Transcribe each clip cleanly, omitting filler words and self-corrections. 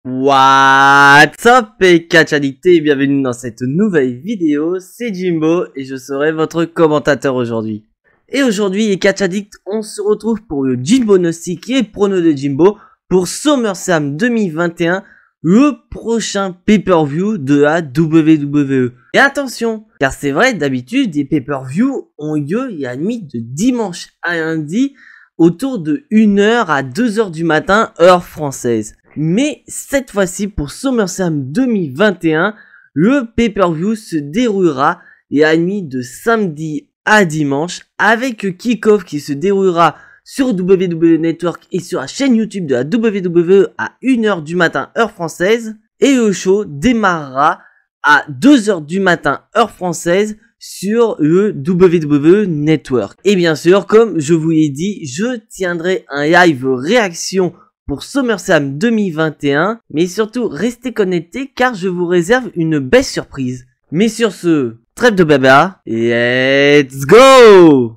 What's up et catch addicté, bienvenue dans cette nouvelle vidéo, c'est Jimbo et je serai votre commentateur aujourd'hui. Et aujourd'hui les catch addict, on se retrouve pour le Jimbonostic et prono de Jimbo pour SummerSlam 2021, le prochain pay-per-view de la WWE. Et attention, car c'est vrai, d'habitude les pay-per-view ont lieu il y a limite de dimanche à lundi autour de 1h à 2h du matin heure française. Mais cette fois-ci pour SummerSlam 2021, le pay-per-view se déroulera la nuit de samedi à dimanche avec kick-off qui se déroulera sur WWE Network et sur la chaîne YouTube de la WWE à 1h du matin heure française, et le show démarrera à 2h du matin heure française sur le WWE Network. Et bien sûr, comme je vous l'ai dit, je tiendrai un live réaction pour SummerSlam 2021, mais surtout restez connectés car je vous réserve une belle surprise. Mais sur ce, trêve de blabla, let's go!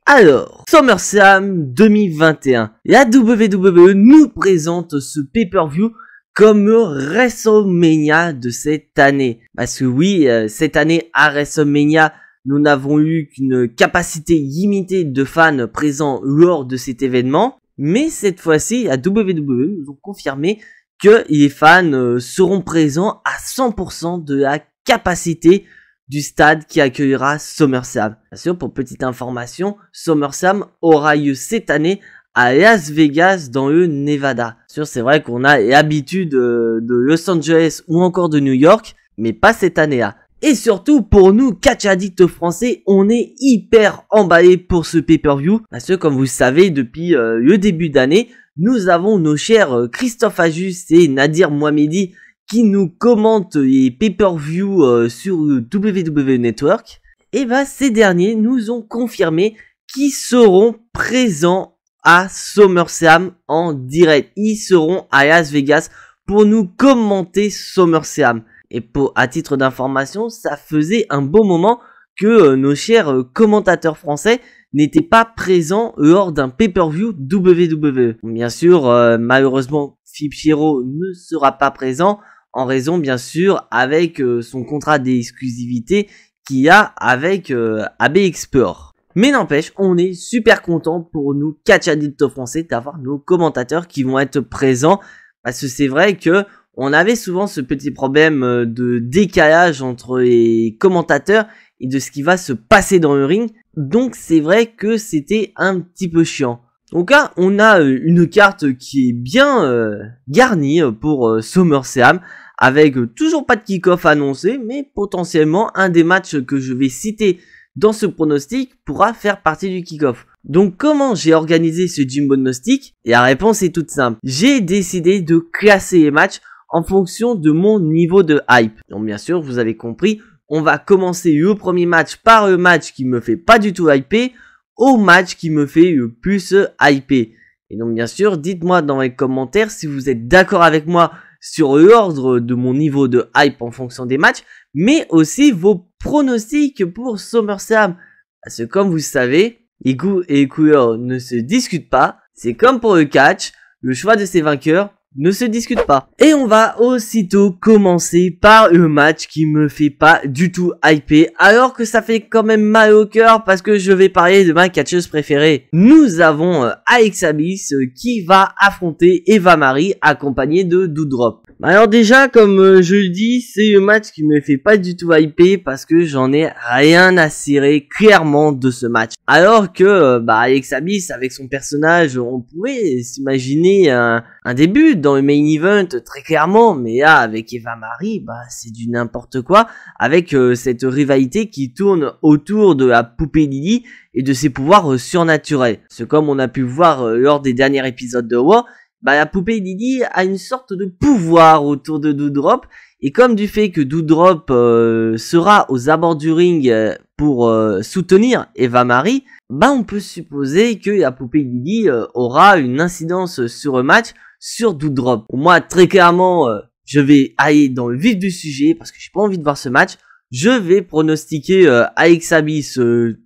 Alors, SummerSlam 2021, la WWE nous présente ce pay-per-view comme WrestleMania de cette année. Parce que oui, cette année à WrestleMania, nous n'avons eu qu'une capacité limitée de fans présents lors de cet événement. Mais cette fois-ci, la WWE nous ont confirmé que les fans seront présents à 100% de la capacité du stade qui accueillera SummerSlam. Bien sûr, pour petite information, SummerSlam aura lieu cette année à Las Vegas dans le Nevada. Bien sûr, c'est vrai qu'on a l'habitude de Los Angeles ou encore de New York, mais pas cette année-là. Et surtout, pour nous, catch addicts français, on est hyper emballés pour ce pay-per-view. Parce que, comme vous le savez, depuis le début d'année, nous avons nos chers Christophe Ajus et Nadir Mohamedi qui nous commentent les pay-per-view sur le WWE Network. Et bah, ces derniers nous ont confirmé qu'ils seront présents à SummerSlam en direct. Ils seront à Las Vegas pour nous commenter SummerSlam. Et à titre d'information, ça faisait un bon moment que nos chers commentateurs français n'étaient pas présents lors d'un pay-per-view WWE. Bien sûr, malheureusement, Philippe Chiro ne sera pas présent en raison, bien sûr, avec son contrat d'exclusivité qu'il y a avec AB Export. Mais n'empêche, on est super content pour nous, catch addicts français, d'avoir nos commentateurs qui vont être présents. Parce que c'est vrai que on avait souvent ce petit problème de décalage entre les commentateurs et de ce qui va se passer dans le ring. Donc c'est vrai que c'était un petit peu chiant. Donc là, on a une carte qui est bien garnie pour SummerSlam, avec toujours pas de kick-off annoncé, mais potentiellement un des matchs que je vais citer dans ce pronostic pourra faire partie du kick-off. Donc comment j'ai organisé ce Jimbonostic? Et la réponse est toute simple. J'ai décidé de classer les matchs en fonction de mon niveau de hype. Donc bien sûr, vous avez compris, on va commencer le premier match par le match qui me fait pas du tout hyper au match qui me fait le plus hyper. Et donc bien sûr, dites-moi dans les commentaires si vous êtes d'accord avec moi sur l'ordre de mon niveau de hype en fonction des matchs, mais aussi vos pronostics pour SummerSlam. Parce que comme vous savez, les goûts et les couleurs ne se discutent pas. C'est comme pour le catch, le choix de ses vainqueurs ne se discute pas. Et on va aussitôt commencer par le match qui me fait pas du tout hyper, alors que ça fait quand même mal au cœur parce que je vais parler de ma catcheuse préférée. Nous avons Alexa Bliss qui va affronter Eva Marie accompagnée de Doudrop. Alors déjà, comme je le dis, c'est le match qui me fait pas du tout hyper parce que j'en ai rien à cirer clairement de ce match. Alors que Alexa Bliss avec son personnage, on pourrait s'imaginer un début dans le main event très clairement, mais là avec Eva Marie, c'est du n'importe quoi avec cette rivalité qui tourne autour de la poupée Lily et de ses pouvoirs surnaturels. C'est comme on a pu voir lors des derniers épisodes de Raw. La poupée Lily a une sorte de pouvoir autour de Doudrop, et comme du fait que Doudrop sera aux abords du ring pour soutenir Eva Marie, on peut supposer que la poupée Lily aura une incidence sur le match sur Doudrop. Pour moi, très clairement, je vais aller dans le vif du sujet parce que j'ai pas envie de voir ce match. je vais pronostiquer Alex Abyss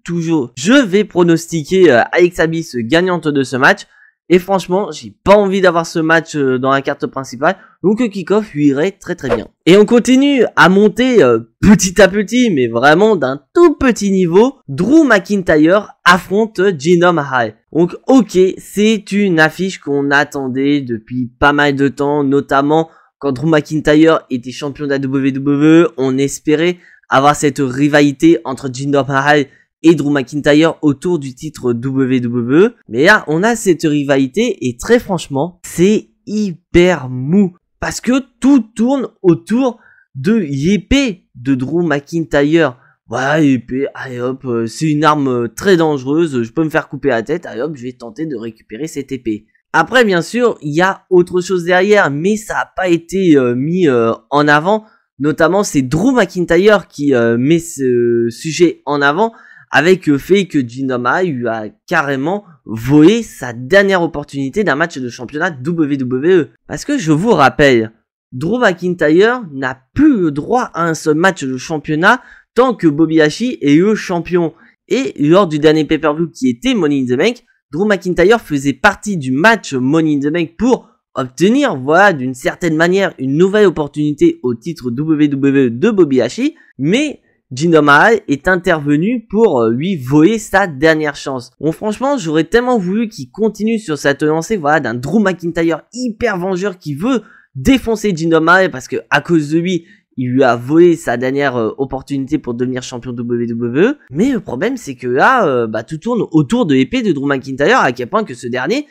toujours. Je vais pronostiquer Alex Abyss gagnante de ce match. Et franchement, j'ai pas envie d'avoir ce match dans la carte principale. Donc le kick-off lui irait très très bien. Et on continue à monter petit à petit, mais vraiment d'un tout petit niveau. Drew McIntyre affronte Jinder Mahal. Donc ok, c'est une affiche qu'on attendait depuis pas mal de temps. Notamment quand Drew McIntyre était champion de la WWE. On espérait avoir cette rivalité entre Jinder Mahal et Drew McIntyre autour du titre WWE. Mais là, on a cette rivalité et très franchement, c'est hyper mou. Parce que tout tourne autour de l'épée de Drew McIntyre. Ouais, épée, allez hop, c'est une arme très dangereuse, je peux me faire couper la tête, allez hop, je vais tenter de récupérer cette épée. Après, bien sûr, il y a autre chose derrière, mais ça n'a pas été mis en avant. Notamment, c'est Drew McIntyre qui met ce sujet en avant, avec le fait que Jinder Mahal lui a carrément volé sa dernière opportunité d'un match de championnat WWE. Parce que je vous rappelle, Drew McIntyre n'a plus le droit à un seul match de championnat tant que Bobby Lashley est le champion. Et lors du dernier pay-per-view qui était Money in the Bank, Drew McIntyre faisait partie du match Money in the Bank pour obtenir, voilà, d'une certaine manière, une nouvelle opportunité au titre WWE de Bobby Lashley, mais Jinder Mahal est intervenu pour lui voler sa dernière chance. Bon, franchement, j'aurais tellement voulu qu'il continue sur cette lancée, voilà, d'un Drew McIntyre hyper vengeur qui veut défoncer Jinder Mahal parce que à cause de lui, il lui a volé sa dernière opportunité pour devenir champion WWE. Mais le problème, c'est que là, tout tourne autour de l'épée de Drew McIntyre, à quel point que ce dernier,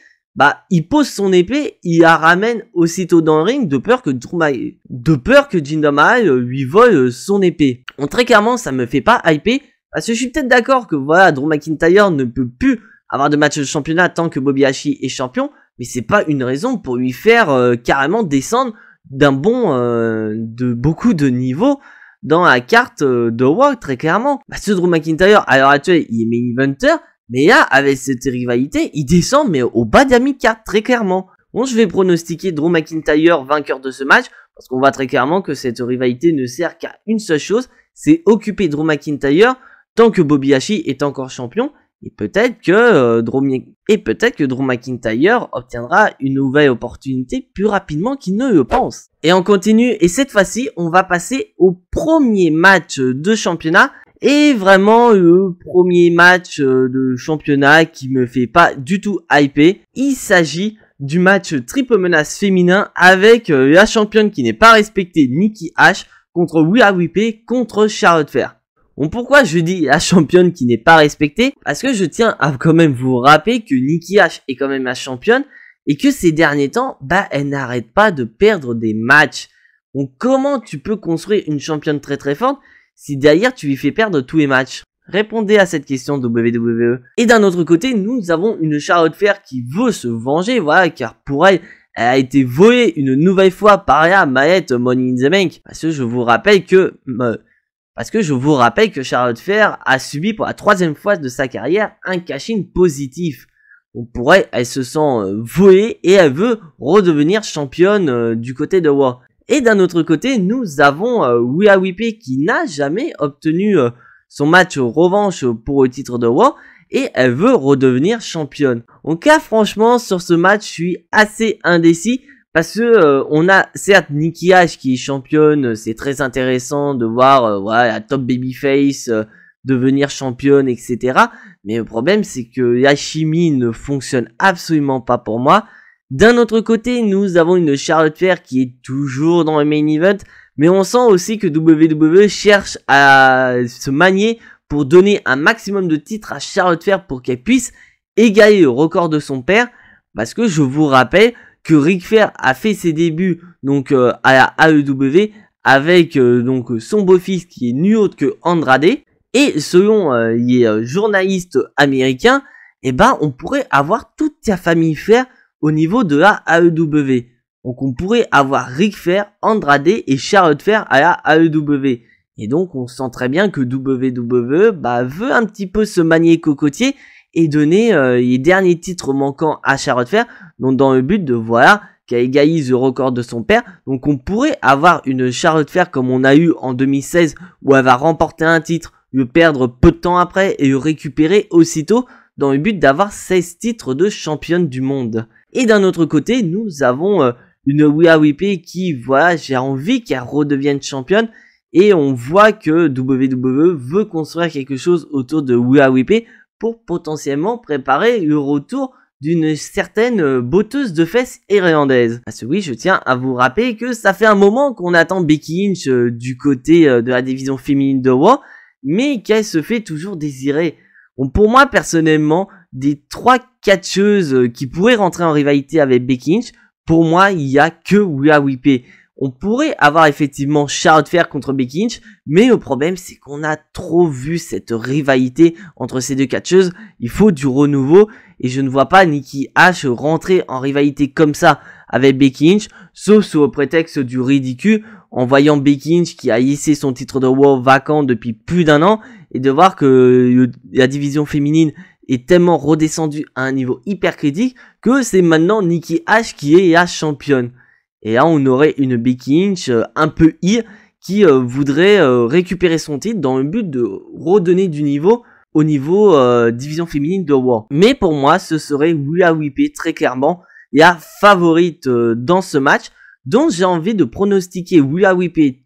il pose son épée, il la ramène aussitôt dans le ring de peur que Jinder Mahal lui vole son épée. Bon, très clairement, ça me fait pas hyper, parce que je suis peut-être d'accord que voilà, Drew McIntyre ne peut plus avoir de match de championnat tant que Bobby Lashley est champion, mais c'est pas une raison pour lui faire carrément descendre d'un bond de beaucoup de niveaux dans la carte de Raw, très clairement. Ce Drew McIntyre, à l'heure actuelle, il est main eventer, mais là, avec cette rivalité, il descend mais au bas de la mid-card, très clairement. Bon, je vais pronostiquer Drew McIntyre vainqueur de ce match, parce qu'on voit très clairement que cette rivalité ne sert qu'à une seule chose, c'est occuper Drew McIntyre tant que Bobby Lashley est encore champion, et peut-être que Drew McIntyre obtiendra une nouvelle opportunité plus rapidement qu'il ne le pense. Et on continue, et cette fois-ci, on va passer au premier match de championnat. Et vraiment le premier match de championnat qui me fait pas du tout hyper. Il s'agit du match triple menace féminin avec la championne qui n'est pas respectée, Nikki Ash, contre Rhea Ripley contre Charlotte Flair. Bon, pourquoi je dis la championne qui n'est pas respectée? Parce que je tiens à quand même vous rappeler que Nikki Ash est quand même la championne et que ces derniers temps, elle n'arrête pas de perdre des matchs. Donc comment tu peux construire une championne très très forte si derrière tu lui fais perdre tous les matchs? Répondez à cette question WWE. Et d'un autre côté, nous avons une Charlotte Flair qui veut se venger, voilà, car pour elle, elle a été volée une nouvelle fois par la mallette Money in the Bank. Parce que je vous rappelle que Charlotte Flair a subi pour la 3e fois de sa carrière un cash-in positif. Donc pour elle, elle se sent volée et elle veut redevenir championne du côté de Raw. Et d'un autre côté, nous avons Rhea Ripley qui n'a jamais obtenu son match revanche pour le titre de Raw et elle veut redevenir championne. Donc là, franchement, sur ce match, je suis assez indécis parce que on a certes Nikki Ash qui est championne, c'est très intéressant de voir la top babyface devenir championne, etc. Mais le problème, c'est que la chimie ne fonctionne absolument pas pour moi. D'un autre côté, nous avons une Charlotte Flair qui est toujours dans le main event, mais on sent aussi que WWE cherche à se manier pour donner un maximum de titres à Charlotte Flair pour qu'elle puisse égaler le record de son père, parce que je vous rappelle que Ric Flair a fait ses débuts donc à la AEW avec donc son beau-fils qui est nul autre que Andrade, et selon les journalistes américains, on pourrait avoir toute la famille Flair au niveau de la AEW. Donc on pourrait avoir Ric Flair, Andrade et Charlotte Flair à la AEW. Et donc on sent très bien que WWE veut un petit peu se manier cocotier et donner les derniers titres manquants à Charlotte Flair, donc dans le but de qui égalise le record de son père. Donc on pourrait avoir une Charlotte Flair comme on a eu en 2016 où elle va remporter un titre, le perdre peu de temps après et le récupérer aussitôt dans le but d'avoir 16 titres de championne du monde. Et d'un autre côté, nous avons une Rhea Ripley qui, voilà, j'ai envie qu'elle redevienne championne. Et on voit que WWE veut construire quelque chose autour de Rhea Ripley pour potentiellement préparer le retour d'une certaine botteuse de fesses irlandaise. Parce que oui, je tiens à vous rappeler que ça fait un moment qu'on attend Becky Lynch du côté de la division féminine de Raw, mais qu'elle se fait toujours désirer. Bon, pour moi, personnellement, des 3 catcheuses qui pourraient rentrer en rivalité avec Becky Lynch, pour moi, il y a que Rhea Ripley. On pourrait avoir effectivement Charlotte Flair contre Becky Lynch, mais le problème c'est qu'on a trop vu cette rivalité entre ces deux catcheuses. Il faut du renouveau et je ne vois pas Nikki Ash rentrer en rivalité comme ça avec Becky Lynch, sauf sous le prétexte du ridicule, en voyant Becky Lynch qui a hissé son titre de Raw vacant depuis plus d'1 an, et de voir que la division féminine est tellement redescendue à un niveau hyper critique que c'est maintenant Nikki Ash qui est la championne. Et là, on aurait une Becky Lynch un peu qui voudrait récupérer son titre dans le but de redonner du niveau au niveau division féminine de Raw. Mais pour moi, ce serait Rhea Ripley très clairement la favorite dans ce match, dont j'ai envie de pronostiquer Rhea Ripley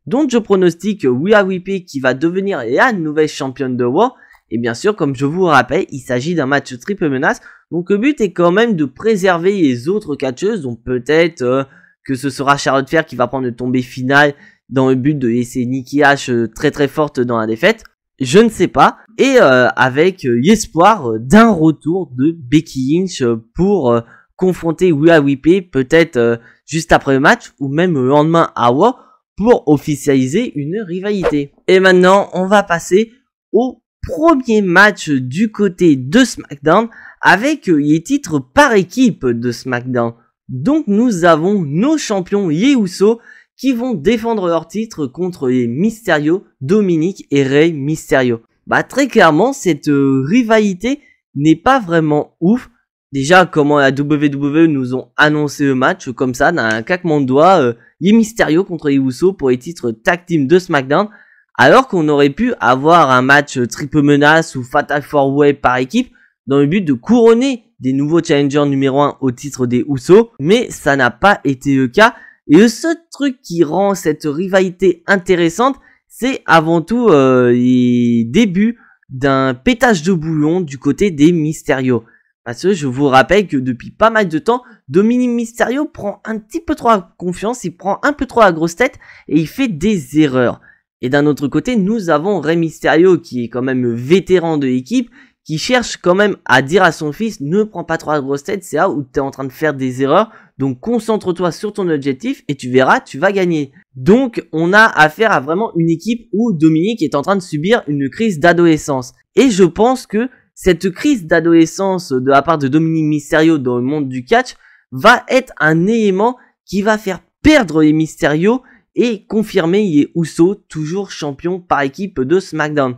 dont je pronostique Rhea Ripley qui va devenir la nouvelle championne de Raw. Et bien sûr, comme je vous rappelle, il s'agit d'un match triple menace. Donc le but est quand même de préserver les autres catcheuses. Donc peut-être que ce sera Charlotte Flair qui va prendre une tombée finale dans le but de laisser Nikki Ash très très forte dans la défaite. Je ne sais pas. Et avec l'espoir d'un retour de Becky Lynch pour confronter Rhea Ripley peut-être juste après le match ou même le lendemain à Raw pour officialiser une rivalité. Et maintenant, on va passer au premier match du côté de SmackDown avec les titres par équipe de SmackDown. Donc nous avons nos champions les Usos qui vont défendre leur titre contre les Mysterio, Dominic et Rey Mysterio. Bah très clairement cette rivalité n'est pas vraiment ouf. Déjà comment la WWE nous ont annoncé le match comme ça d'un claquement de doigts, les Mysterio contre les Usos pour les titres tag team de SmackDown. Alors qu'on aurait pu avoir un match triple menace ou fatal 4-way par équipe dans le but de couronner des nouveaux challengers numéro 1 au titre des Usos. Mais ça n'a pas été le cas. Et le seul truc qui rend cette rivalité intéressante, c'est avant tout les débuts d'un pétage de bouillon du côté des Mysterio. Parce que je vous rappelle que depuis pas mal de temps, Dominic Mysterio prend un petit peu trop confiance, il prend un peu trop la grosse tête et il fait des erreurs. Et d'un autre côté, nous avons Rey Mysterio qui est quand même vétéran de l'équipe, qui cherche quand même à dire à son fils, ne prends pas trop la grosse tête, c'est là où tu es en train de faire des erreurs, donc concentre-toi sur ton objectif et tu verras, tu vas gagner. Donc on a affaire à vraiment une équipe où Dominic est en train de subir une crise d'adolescence. Et je pense que cette crise d'adolescence de la part de Dominic Mysterio dans le monde du catch va être un élément qui va faire perdre les Mysterio et confirmer les Usos toujours champions par équipe de SmackDown.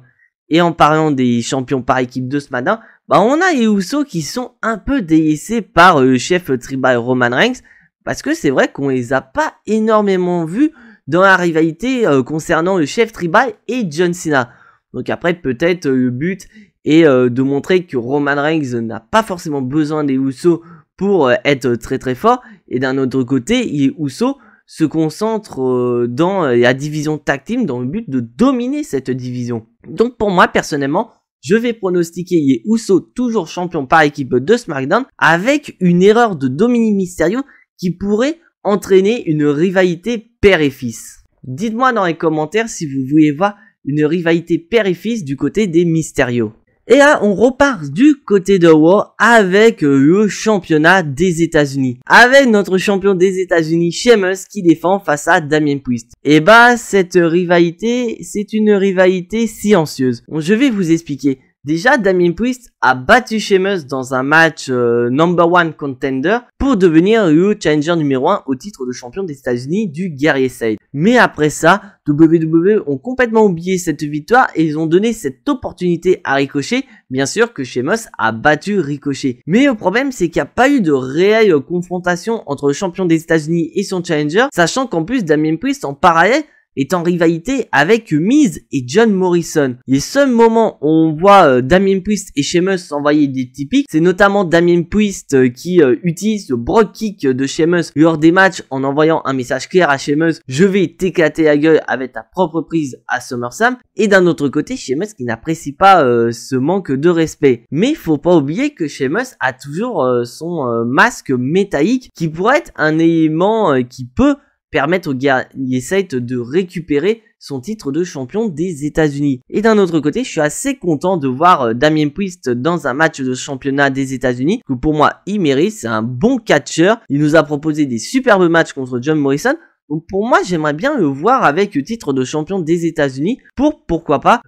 Et en parlant des champions par équipe de SmackDown, bah on a les Usos qui sont un peu délaissés par le chef tribal Roman Reigns, parce que c'est vrai qu'on les a pas énormément vus dans la rivalité concernant le chef tribal et John Cena. Donc après peut-être le but est de montrer que Roman Reigns n'a pas forcément besoin des Usos pour être très très fort, et d'un autre côté les Usos se concentre dans la division tag team dans le but de dominer cette division. Donc pour moi personnellement, je vais pronostiquer les Usos toujours champions par équipe de SmackDown avec une erreur de Dominic Mysterio qui pourrait entraîner une rivalité père et fils. Dites-moi dans les commentaires si vous voulez voir une rivalité père et fils du côté des Mysterio. Et là, on repart du côté de Raw avec le championnat des États-Unis. Avec notre champion des États-Unis, Sheamus, qui défend face à Damien Priest. Et bah, cette rivalité, c'est une rivalité silencieuse. Bon, je vais vous expliquer. Déjà, Damien Priest a battu Sheamus dans un match number one contender pour devenir le challenger numéro 1 au titre de champion des États-Unis du Guerrier Side. Mais après ça, WWE ont complètement oublié cette victoire et ils ont donné cette opportunité à Ricochet. Bien sûr que Sheamus a battu Ricochet. Mais le problème, c'est qu'il n'y a pas eu de réelle confrontation entre le champion des États-Unis et son challenger, sachant qu'en plus Damien Priest en parallèle est en rivalité avec Miz et John Morrison. Les seuls moments où on voit Damien Priest et Sheamus s'envoyer des typiques, c'est notamment Damien Priest qui utilise le Brogue Kick de Sheamus lors des matchs en envoyant un message clair à Sheamus: je vais t'éclater la gueule avec ta propre prise à SummerSlam. Et d'un autre côté, Sheamus qui n'apprécie pas ce manque de respect. Mais faut pas oublier que Sheamus a toujours son masque métallique qui pourrait être un élément qui peut permettre au Guerrier Side de récupérer son titre de champion des États-Unis. Et d'un autre côté, je suis assez content de voir Damien Priest dans un match de championnat des États-Unis, que pour moi, il mérite. C'est un bon catcheur. Il nous a proposé des superbes matchs contre John Morrison. Donc pour moi, j'aimerais bien le voir avec le titre de champion des États-Unis pour, pourquoi pas,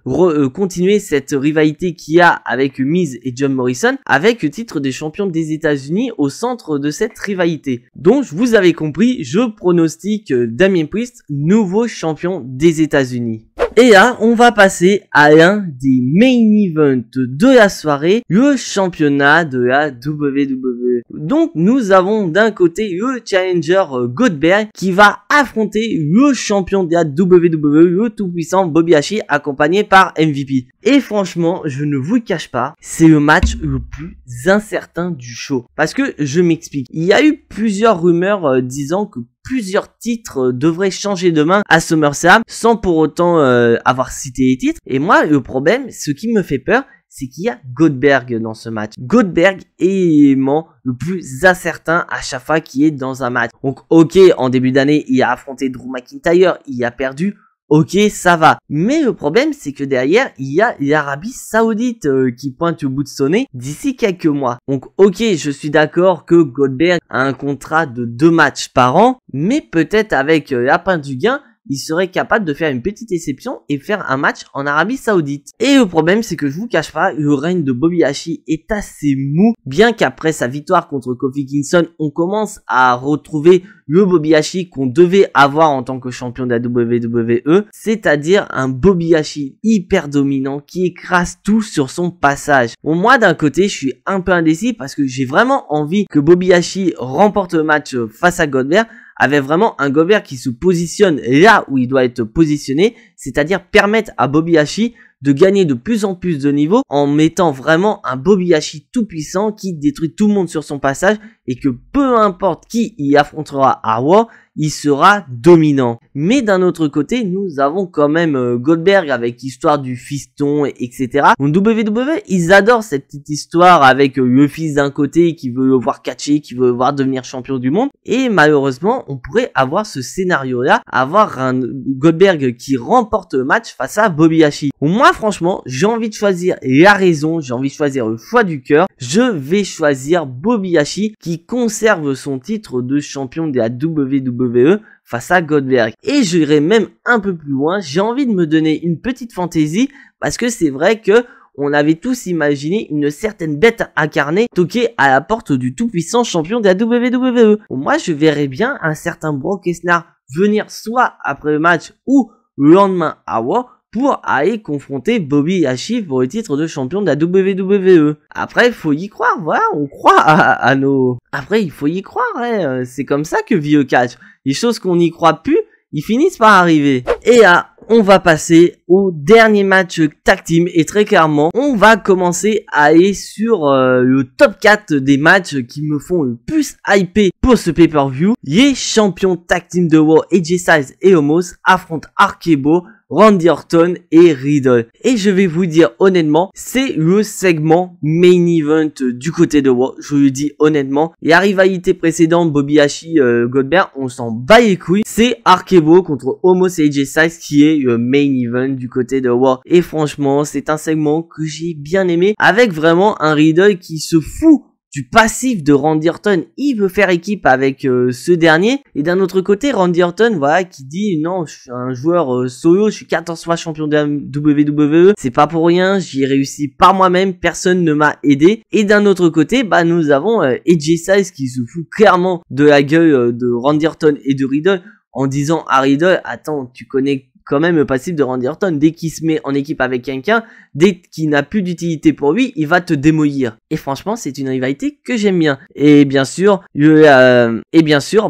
continuer cette rivalité qu'il y a avec Miz et John Morrison avec le titre des champions des États-Unis au centre de cette rivalité. Donc, vous avez compris, je pronostique Damien Priest nouveau champion des États-Unis. Et là, on va passer à l'un des main events de la soirée, le championnat de la WWE. Donc, nous avons d'un côté le challenger Goldberg qui va affronter le champion de la WWE, le tout-puissant Bobby Lashley, accompagné par MVP. Et franchement, je ne vous le cache pas, c'est le match le plus incertain du show. Parce que, je m'explique, il y a eu plusieurs rumeurs disant que plusieurs titres devraient changer de main à SummerSlam sans pour autant avoir cité les titres. Et moi, le problème, ce qui me fait peur, c'est qu'il y a Goldberg dans ce match. Goldberg est l'élément le plus incertain à chaque fois qu'il est dans un match. Donc ok, en début d'année, il a affronté Drew McIntyre, il a perdu. Ok, ça va. Mais le problème, c'est que derrière, il y a l'Arabie Saoudite qui pointe au bout de son nez d'ici quelques mois. Donc ok, je suis d'accord que Goldberg a un contrat de 2 matchs par an, mais peut-être avec la pointe du gain, il serait capable de faire une petite exception et faire un match en Arabie Saoudite. Et le problème, c'est que je vous cache pas, le règne de Bobby Lashley est assez mou, bien qu'après sa victoire contre Kofi Kingston, on commence à retrouver le Bobby Lashley qu'on devait avoir en tant que champion de la WWE, c'est-à-dire un Bobby Lashley hyper dominant qui écrase tout sur son passage. Bon, moi d'un côté, je suis un peu indécis parce que j'ai vraiment envie que Bobby Lashley remporte le match face à Goldberg, avec vraiment un Goldberg qui se positionne là où il doit être positionné, c'est-à-dire permettre à Bobby Lashley de gagner de plus en plus de niveaux en mettant vraiment un Bobby Lashley tout puissant qui détruit tout le monde sur son passage et que peu importe qui y affrontera à Raw, il sera dominant. Mais d'un autre côté, nous avons quand même Goldberg avec l'histoire du fiston, etc. Donc WWE, ils adorent cette petite histoire avec le fils d'un côté qui veut le voir catcher, qui veut le voir devenir champion du monde. Et malheureusement, on pourrait avoir ce scénario-là, avoir un Goldberg qui remporte le match face à Bobby Lashley. Moi, franchement, j'ai envie de choisir la raison, j'ai envie de choisir le choix du cœur. Je vais choisir Bobby Lashley qui conserve son titre de champion de la WWE face à Goldberg. Et j'irai même un peu plus loin, j'ai envie de me donner une petite fantaisie parce que c'est vrai que on avait tous imaginé une certaine bête incarnée toquer à la porte du tout-puissant champion de la WWE. Moi, je verrais bien un certain Brock Lesnar venir soit après le match ou le lendemain à Raw pour aller confronter Bobby Lashley pour le titre de champion de la WWE. Après, il faut y croire, voilà, on croit à nos... Après, il faut y croire, hein. C'est comme ça que vit le catch. Les choses qu'on n'y croit plus, ils finissent par arriver. Et là, on va passer au dernier match tag team et très clairement, on va commencer à aller sur le top 4 des matchs qui me font le plus hyper pour ce pay-per-view. Les champions tag team de Raw, AJ Styles et Omos affrontent RK-Bro, Randy Orton et Riddle. Et je vais vous dire honnêtement, c'est le segment main event du côté de Raw. Je vous le dis honnêtement. La rivalité précédente, Bobby Lashley, Goldberg, on s'en bat les couilles. C'est RK-Bro contre Omos et AJ Styles qui est le main event du côté de Raw. Et franchement, c'est un segment que j'ai bien aimé avec vraiment un Riddle qui se fout du passif de Randy Orton. Il veut faire équipe avec ce dernier. Et d'un autre côté, Randy Orton, voilà, qui dit non, je suis un joueur solo, je suis 14 fois champion de la WWE. C'est pas pour rien, j'y ai réussi par moi-même, personne ne m'a aidé. Et d'un autre côté, bah nous avons AJ Styles qui se fout clairement de la gueule de Randy Orton et de Riddle en disant à Riddle, attends, tu connais quand même le passif de Randy Orton, dès qu'il se met en équipe avec quelqu'un, dès qu'il n'a plus d'utilité pour lui, il va te démolir. Et franchement, c'est une rivalité que j'aime bien. Et bien sûr,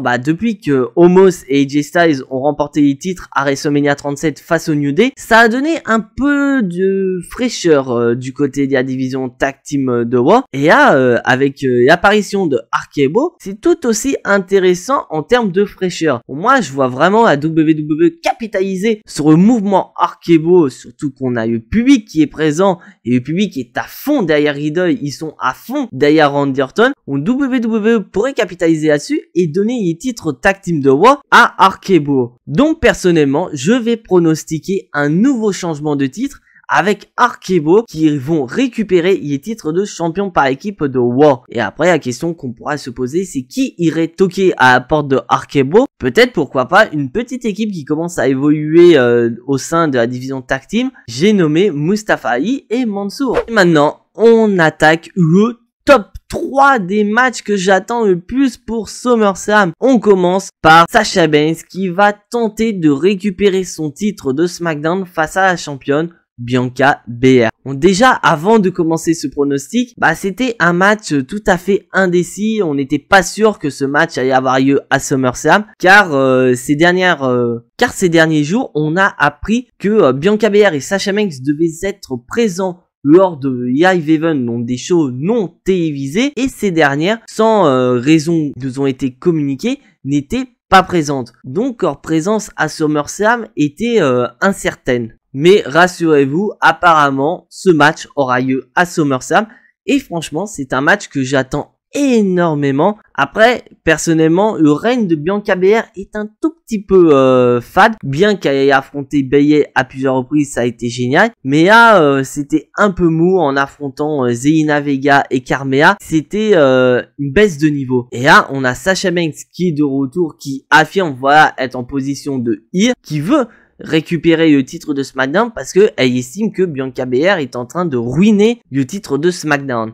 bah depuis que Omos et AJ Styles ont remporté les titres à WrestleMania 37 face au New Day, ça a donné un peu de fraîcheur du côté de la division Tag Team de Raw. Et là, avec l'apparition de Arcebo, c'est tout aussi intéressant en termes de fraîcheur. Moi, je vois vraiment la WWE capitaliser sur le mouvement Arcebo, surtout qu'on a le public qui est présent et le public est à fond derrière Riddle, ils sont à fond derrière Randy Orton. WWE pourrait capitaliser là-dessus et donner les titres Tag Team de Raw à Arcebo. Donc personnellement, je vais pronostiquer un nouveau changement de titre avec Arcebo qui vont récupérer les titres de champion par équipe de Raw. Et après, la question qu'on pourra se poser, c'est qui irait toquer à la porte de Arcebo? Peut-être, pourquoi pas, une petite équipe qui commence à évoluer au sein de la division Tag Team. J'ai nommé Mustafa Ali et Mansour. Et maintenant, on attaque le top 3 des matchs que j'attends le plus pour SummerSlam. On commence par Sasha Banks qui va tenter de récupérer son titre de SmackDown face à la championne Bianca Belair. Bon, déjà avant de commencer ce pronostic, bah c'était un match tout à fait indécis. On n'était pas sûr que ce match allait avoir lieu à SummerSlam, car ces derniers jours, on a appris que Bianca Belair et Sasha Banks devaient être présents lors de live event, donc des shows non télévisés, et ces dernières, sans raison qui nous ont été communiquées, n'étaient pas présentes. Donc leur présence à SummerSlam était incertaine. Mais rassurez-vous, apparemment, ce match aura lieu à SummerSlam. Et franchement, c'est un match que j'attends énormément. Après, personnellement, le règne de Bianca Belair est un tout petit peu fade. Bien qu'elle ait affronté Bayley à plusieurs reprises, ça a été génial. Mais là, c'était un peu mou en affrontant Zelina Vega et Carmella. C'était une baisse de niveau. Et là, on a Sasha Banks qui est de retour, qui affirme, voilà, être en position de heel, qui veut récupérer le titre de SmackDown parce que elle estime que Bianca Belair est en train de ruiner le titre de SmackDown.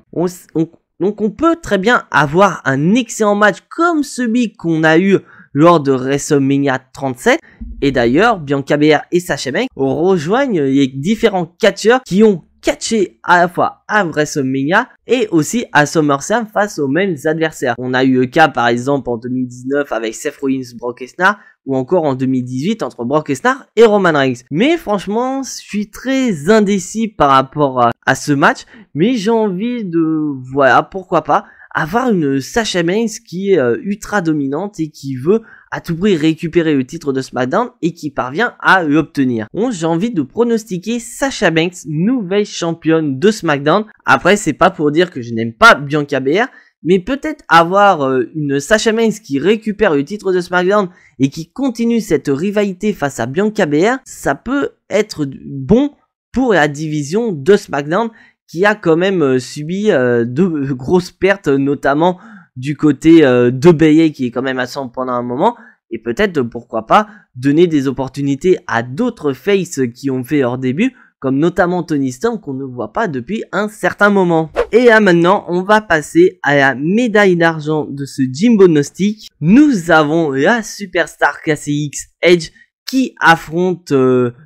Donc on peut très bien avoir un excellent match comme celui qu'on a eu lors de WrestleMania 37. Et d'ailleurs, Bianca Belair et Sasha Banks rejoignent les différents catcheurs qui ont catché à la fois à WrestleMania et aussi à SummerSlam face aux mêmes adversaires. On a eu le cas par exemple en 2019 avec Seth Rollins, Brock Lesnar, ou encore en 2018 entre Brock Lesnar et Roman Reigns. Mais franchement, je suis très indécis par rapport à ce match, mais j'ai envie de, voilà, pourquoi pas, avoir une Sasha Banks qui est ultra dominante et qui veut à tout prix récupérer le titre de SmackDown et qui parvient à l'obtenir. Bon, j'ai envie de pronostiquer Sasha Banks nouvelle championne de SmackDown. Après, c'est pas pour dire que je n'aime pas Bianca Belair, mais peut-être avoir une Sasha Banks qui récupère le titre de SmackDown et qui continue cette rivalité face à Bianca Belair, ça peut être bon pour la division de SmackDown qui a quand même subi de grosses pertes, notamment du côté de Bayley qui est quand même absent pendant un moment, et peut-être pourquoi pas donner des opportunités à d'autres faces qui ont fait leur début, comme notamment Toni Storm qu'on ne voit pas depuis un certain moment. Et là maintenant, on va passer à la médaille d'argent de ce Jimbo Gnostic. Nous avons la superstar classé X Edge qui affronte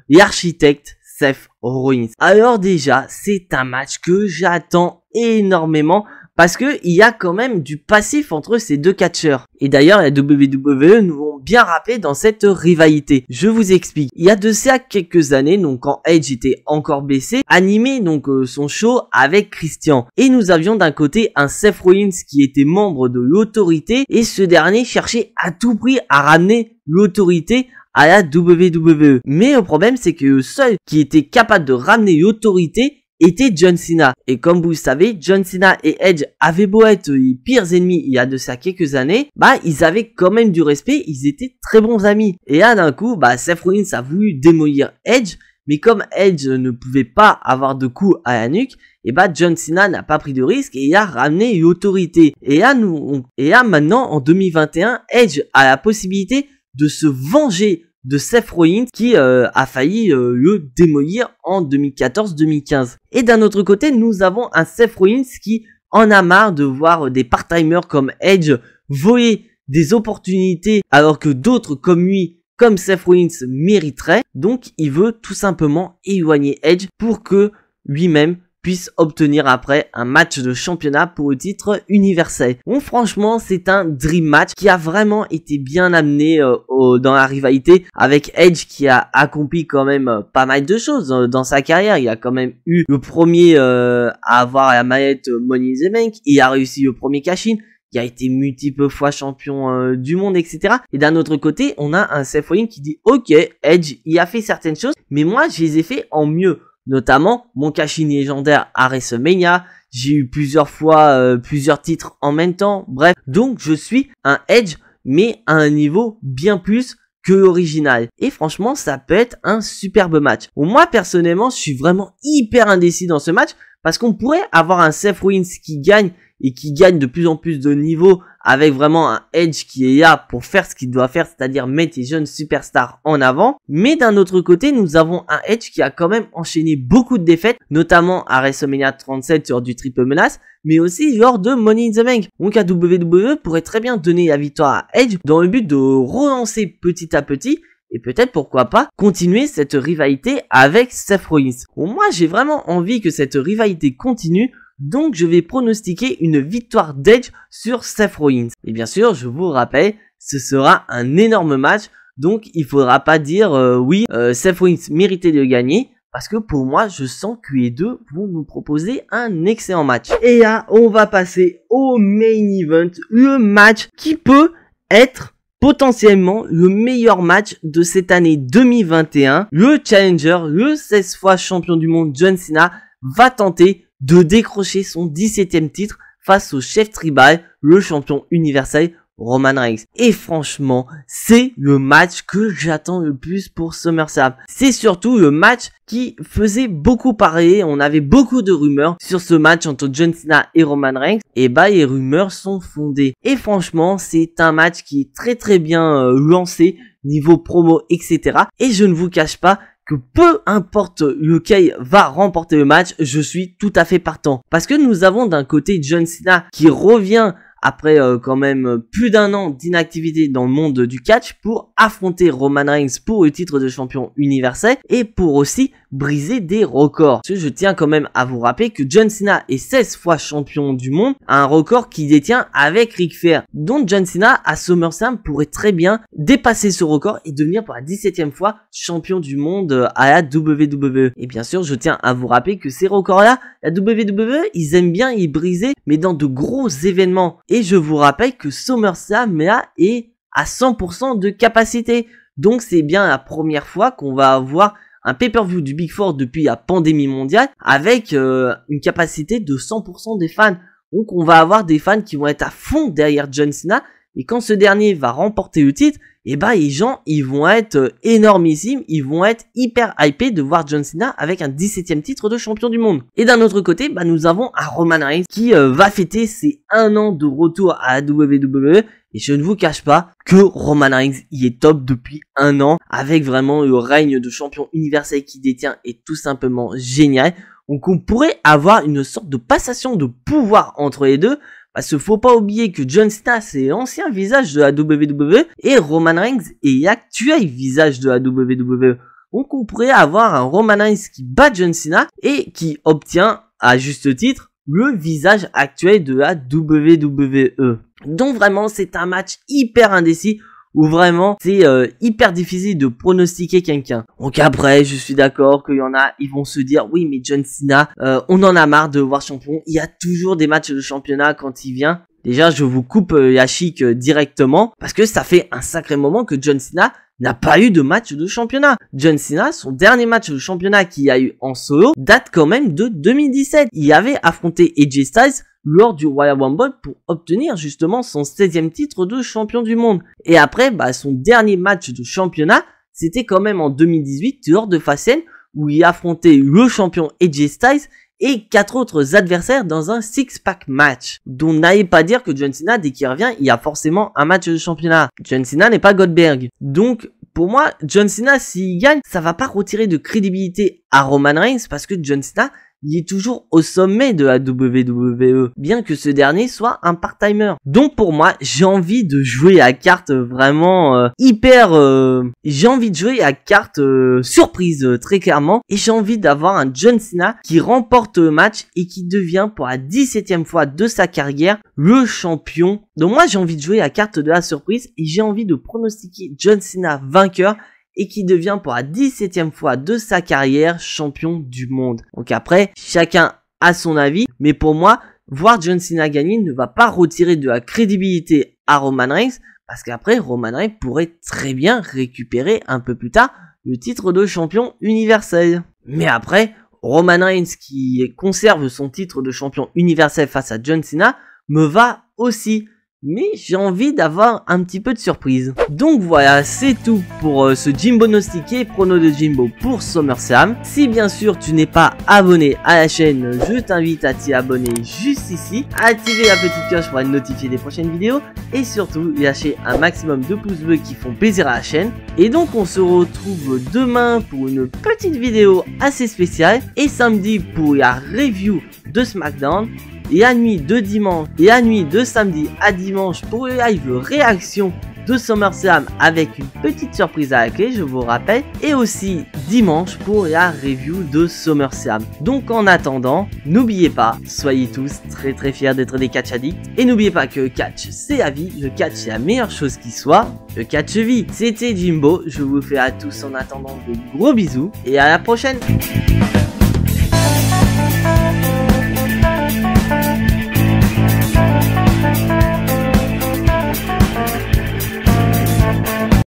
l'architecte Seth Rollins. Alors déjà, c'est un match que j'attends énormément parce que il y a quand même du passif entre ces deux catcheurs. Et d'ailleurs, la WWE nous l'ont bien rappelé dans cette rivalité. Je vous explique. Il y a de ça quelques années, donc quand Edge était encore blessé, animé donc son show avec Christian. Et nous avions d'un côté un Seth Rollins qui était membre de l'autorité et ce dernier cherchait à tout prix à ramener l'autorité à la WWE. Mais le problème, c'est que le seul qui était capable de ramener l'autorité était John Cena. Et comme vous le savez, John Cena et Edge avaient beau être les pires ennemis il y a de ça quelques années, bah ils avaient quand même du respect, ils étaient très bons amis. Et là d'un coup, bah Seth Rollins a voulu démolir Edge, Mais comme Edge ne pouvait pas avoir de coup à la nuque, et bah John Cena n'a pas pris de risque et il a ramené l'autorité. Et là maintenant en 2021, Edge a la possibilité de se venger de Seth Rollins qui a failli le démolir en 2014-2015. Et d'un autre côté, nous avons un Seth Rollins qui en a marre de voir des part-timers comme Edge voler des opportunités alors que d'autres comme lui, comme Seth Rollins, mériteraient. Donc il veut tout simplement éloigner Edge pour que lui-même puisse obtenir après un match de championnat pour le titre universel. Bon, franchement, c'est un dream match qui a vraiment été bien amené dans la rivalité avec Edge qui a accompli quand même pas mal de choses dans sa carrière. Il a quand même eu le premier à avoir la maillette Money in the Bank. Il a réussi le premier cash-in. Il a été multiples fois champion du monde, etc. Et d'un autre côté, on a un Seth Rollins qui dit « Ok, Edge, il a fait certaines choses, mais moi, je les ai fait en mieux. » Notamment, mon cash-in légendaire à WrestleMania, j'ai eu plusieurs fois plusieurs titres en même temps, bref. Donc, je suis un Edge, mais à un niveau bien plus que l'original. Et franchement, ça peut être un superbe match. Bon, moi, personnellement, je suis vraiment hyper indécis dans ce match, parce qu'on pourrait avoir un Seth Rollins qui gagne, et qui gagne de plus en plus de niveaux avec vraiment un Edge qui est là pour faire ce qu'il doit faire, c'est-à-dire mettre les jeunes superstars en avant. Mais d'un autre côté, nous avons un Edge qui a quand même enchaîné beaucoup de défaites, notamment à WrestleMania 37 lors du triple menace, mais aussi lors de Money in the Bank. Donc la WWE pourrait très bien donner la victoire à Edge dans le but de relancer petit à petit et peut-être, pourquoi pas, continuer cette rivalité avec Seth Rollins. Bon, moi, j'ai vraiment envie que cette rivalité continue. Donc je vais pronostiquer une victoire d'Edge sur Seth Rollins. Et bien sûr, je vous rappelle, ce sera un énorme match. Donc il faudra pas dire Seth Rollins méritait de gagner. Parce que pour moi, je sens que les deux vont nous proposer un excellent match. Et là, on va passer au main event. Le match qui peut être potentiellement le meilleur match de cette année 2021. Le challenger, le 16 fois champion du monde John Cena va tenter de décrocher son 17e titre face au chef tribal, le champion universel Roman Reigns. Et franchement, c'est le match que j'attends le plus pour SummerSlam. C'est surtout le match qui faisait beaucoup parler, on avait beaucoup de rumeurs sur ce match entre John Cena et Roman Reigns, et bah les rumeurs sont fondées. Et franchement, c'est un match qui est très très bien lancé, niveau promo, etc. Et je ne vous cache pas que peu importe lequel va remporter le match, je suis tout à fait partant. Parce que nous avons d'un côté John Cena qui revient après quand même plus d'un an d'inactivité dans le monde du catch pour affronter Roman Reigns pour le titre de champion universel et pour aussi briser des records. Parce que je tiens quand même à vous rappeler que John Cena est 16 fois champion du monde, un record qu'il détient avec Ric Flair. Donc John Cena à SummerSlam pourrait très bien dépasser ce record et devenir pour la 17e fois champion du monde à la WWE. Et bien sûr, je tiens à vous rappeler que ces records-là, la WWE, ils aiment bien y briser, mais dans de gros événements. Et je vous rappelle que SummerSlam là est à 100% de capacité. Donc c'est bien la première fois qu'on va avoir un pay-per-view du Big Four depuis la pandémie mondiale avec une capacité de 100% des fans. Donc on va avoir des fans qui vont être à fond derrière John Cena et quand ce dernier va remporter le titre, et bah les gens ils vont être énormissimes, ils vont être hyper hypés de voir John Cena avec un 17e titre de champion du monde. Et d'un autre côté, bah nous avons un Roman Reigns qui va fêter ses 1 an de retour à la WWE. Et je ne vous cache pas que Roman Reigns y est top depuis 1 an, avec vraiment le règne de champion universel qu'il détient est tout simplement génial. Donc on pourrait avoir une sorte de passation de pouvoir entre les deux, parce qu'il faut pas oublier que John Cena c'est l'ancien visage de la WWE et Roman Reigns est l'actuel visage de la WWE. Donc on pourrait avoir un Roman Reigns qui bat John Cena et qui obtient, à juste titre, le visage actuel de la WWE. Donc vraiment c'est un match hyper indécis où vraiment c'est hyper difficile de pronostiquer quelqu'un. Donc après je suis d'accord qu'il y en a, ils vont se dire oui mais John Cena, on en a marre de voir champion, il y a toujours des matchs de championnat quand il vient. Déjà je vous coupe la chic directement parce que ça fait un sacré moment que John Cena n'a pas eu de match de championnat. John Cena, son dernier match de championnat qu'il a eu en solo date quand même de 2017. Il avait affronté AJ Styles lors du Royal Rumble pour obtenir justement son 16e titre de champion du monde. Et après, bah, son dernier match de championnat, c'était quand même en 2018 lors de Fastlane où il affrontait le champion AJ Styles et 4 autres adversaires dans un six-pack match. Donc n'allez pas dire que John Cena, dès qu'il revient, il y a forcément un match de championnat. John Cena n'est pas Goldberg. Donc pour moi, John Cena, s'il gagne, ça va pas retirer de crédibilité à Roman Reigns parce que John Cena, il est toujours au sommet de la WWE, bien que ce dernier soit un part-timer. Donc pour moi, j'ai envie de jouer à carte vraiment j'ai envie de jouer à carte surprise très clairement, et j'ai envie d'avoir un John Cena qui remporte le match et qui devient pour la 17e fois de sa carrière le champion. Donc moi j'ai envie de jouer à carte de la surprise et j'ai envie de pronostiquer John Cena vainqueur et qui devient pour la 17e fois de sa carrière champion du monde. Donc après, chacun a son avis, mais pour moi, voir John Cena gagner ne va pas retirer de la crédibilité à Roman Reigns, parce qu'après, Roman Reigns pourrait très bien récupérer un peu plus tard le titre de champion universel. Mais après, Roman Reigns qui conserve son titre de champion universel face à John Cena me va aussi. Mais j'ai envie d'avoir un petit peu de surprise. Donc voilà, c'est tout pour ce Jimbo Nostiqué, prono de Jimbo pour SummerSlam. Si bien sûr tu n'es pas abonné à la chaîne, je t'invite à t'y abonner juste ici, à activer la petite cloche pour être notifié des prochaines vidéos et surtout lâcher un maximum de pouces bleus qui font plaisir à la chaîne. Et donc on se retrouve demain pour une petite vidéo assez spéciale et samedi pour la review de SmackDown. Et à nuit de dimanche et à nuit de samedi à dimanche pour le live réaction de SummerSlam avec une petite surprise à la clé, je vous rappelle, et aussi dimanche pour la review de SummerSlam. Donc en attendant, n'oubliez pas, soyez tous très fiers d'être des catch addicts, et n'oubliez pas que le catch c'est la vie, le catch c'est la meilleure chose qui soit, le catch vie. C'était Jimbo, je vous fais à tous en attendant de gros bisous et à la prochaine.